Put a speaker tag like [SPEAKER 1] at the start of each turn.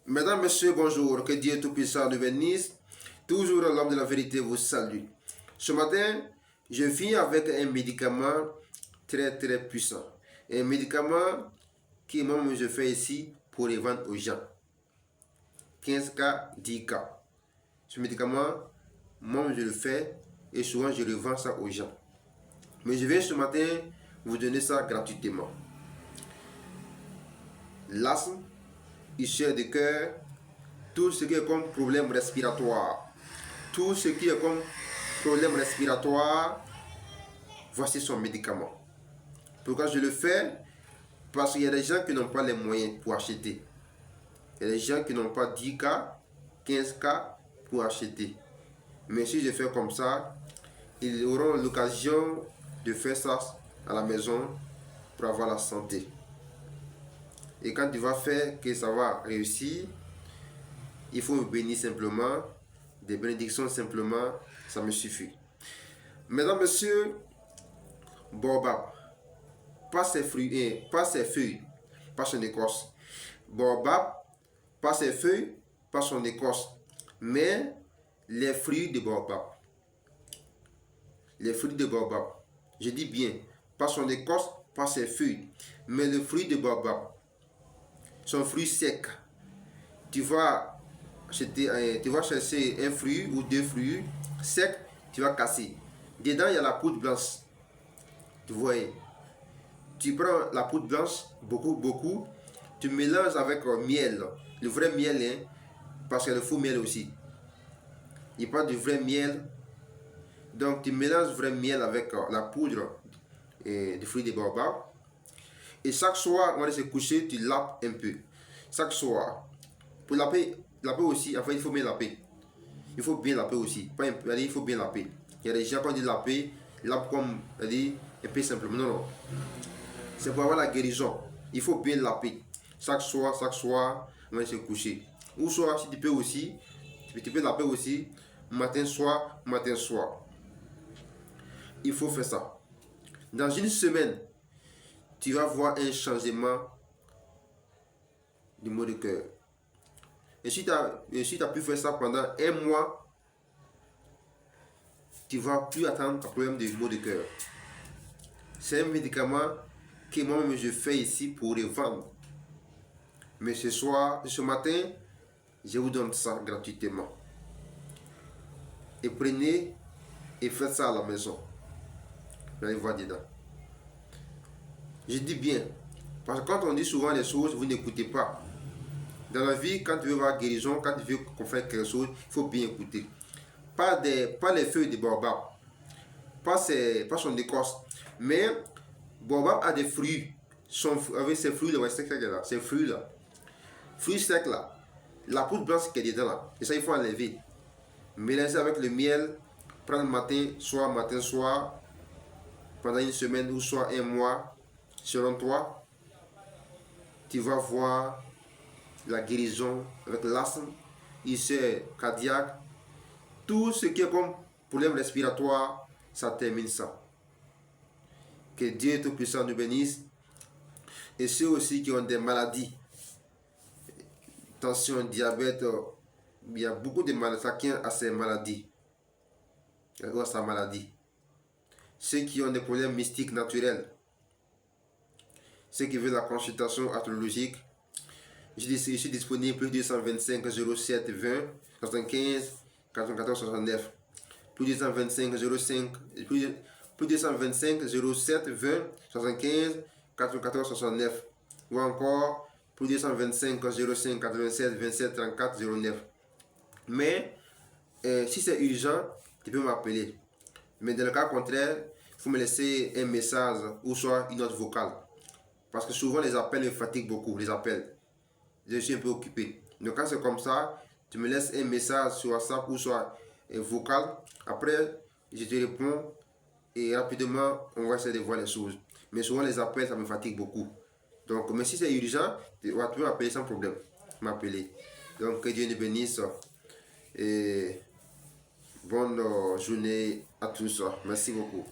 [SPEAKER 1] Mesdames, Messieurs, bonjour. Que Dieu Tout-Puissant nous bénisse. Toujours l'homme de la vérité vous salue. Ce matin, je viens avec un médicament très puissant. Un médicament que moi je fais ici pour les vendre aux gens. 15K, 10K. Ce médicament, moi je le fais et souvent je le vends ça aux gens. Mais je viens ce matin vous donner ça gratuitement. L'asthme, ulcère de cœur, tout ce qui est comme problème respiratoire. Tout ce qui est comme problème respiratoire, voici son médicament. Pourquoi je le fais? Parce qu'il y a des gens qui n'ont pas les moyens pour acheter. Il y a des gens qui n'ont pas 10K, 15K pour acheter. Mais si je fais comme ça, ils auront l'occasion de faire ça à la maison pour avoir la santé. Et quand tu vas faire que ça va réussir, il faut me bénir simplement, des bénédictions simplement, ça me suffit. Mesdames, Messieurs, baobab, pas ses fruits, pas ses feuilles, pas son écorce. Baobab, pas ses feuilles, pas son écorce, mais les fruits de baobab. Les fruits de baobab. Je dis bien, pas son écorce, pas ses feuilles, mais le fruit de baobab. Son fruit sec. Tu vas chercher un fruit ou deux fruits secs, tu vas casser. Dedans, il y a la poudre blanche. Tu vois, tu prends la poudre blanche, beaucoup, tu mélanges avec miel, le vrai miel, hein, parce qu'il y a le faux miel aussi. Il parle du vrai miel. Donc, tu mélanges le vrai miel avec la poudre du fruit de baobab. Et chaque soir, on va se coucher, tu lapes un peu. Chaque soir. Pour laper aussi, enfin, il faut bien laper. Il faut bien laper aussi. Pas un peu, il faut bien laper. Il y a des gens qui disent laper, lape comme, un peu simplement. Non. C'est pour avoir la guérison. Il faut bien laper. Chaque soir, on va se coucher. Ou soit, si tu peux aussi, tu peux laper aussi, matin, soir. Il faut faire ça. Dans une semaine, tu vas voir un changement du mot de cœur. Et si tu as pu faire ça pendant un mois, tu ne vas plus attendre un problème de maux de cœur. C'est un médicament que moi-même je fais ici pour le vendre. Mais ce matin, je vous donne ça gratuitement. Et prenez et faites ça à la maison. Vous allez voir dedans. Je dis bien, parce que quand on dit souvent les choses, vous n'écoutez pas. Dans la vie, quand tu veux avoir guérison, quand tu veux qu'on fasse quelque chose, il faut bien écouter. Pas les feuilles de baobab, pas son écorce, mais baobab a des fruits, avec ces fruits là, ces fruits secs là, la poudre blanche qui est dedans là, et ça il faut enlever, mélanger avec le miel, prendre matin, soir, pendant une semaine ou soit un mois, selon toi, tu vas voir la guérison avec l'asthme, ulcère cardiaque, tout ce qui est comme problème respiratoire, ça termine ça. Que Dieu Tout-Puissant nous bénisse. Et ceux aussi qui ont des maladies, tension, diabète, il y a beaucoup de maladies, chacun a ses maladies. Ou a sa maladie. Ceux qui ont des problèmes mystiques naturels, ceux qui veulent la consultation astrologique, je suis disponible plus 225 07 20 75 94 69. Plus 225 05 plus 225 07 20 75 94 69 ou encore plus 225 05 87 27 34 09. Mais si c'est urgent, tu peux m'appeler. Mais dans le cas contraire, il faut me laisser un message ou soit une note vocale. Parce que souvent les appels me fatiguent beaucoup, les appels. Je suis un peu occupé. Donc quand c'est comme ça, tu me laisses un message sur WhatsApp ou soit vocal. Après, je te réponds et rapidement, on va essayer de voir les choses. Mais souvent les appels, ça me fatigue beaucoup. Donc, mais si c'est urgent, tu peux m'appeler sans problème. M'appeler. Donc, que Dieu nous bénisse. Et bonne journée à tous. Merci beaucoup.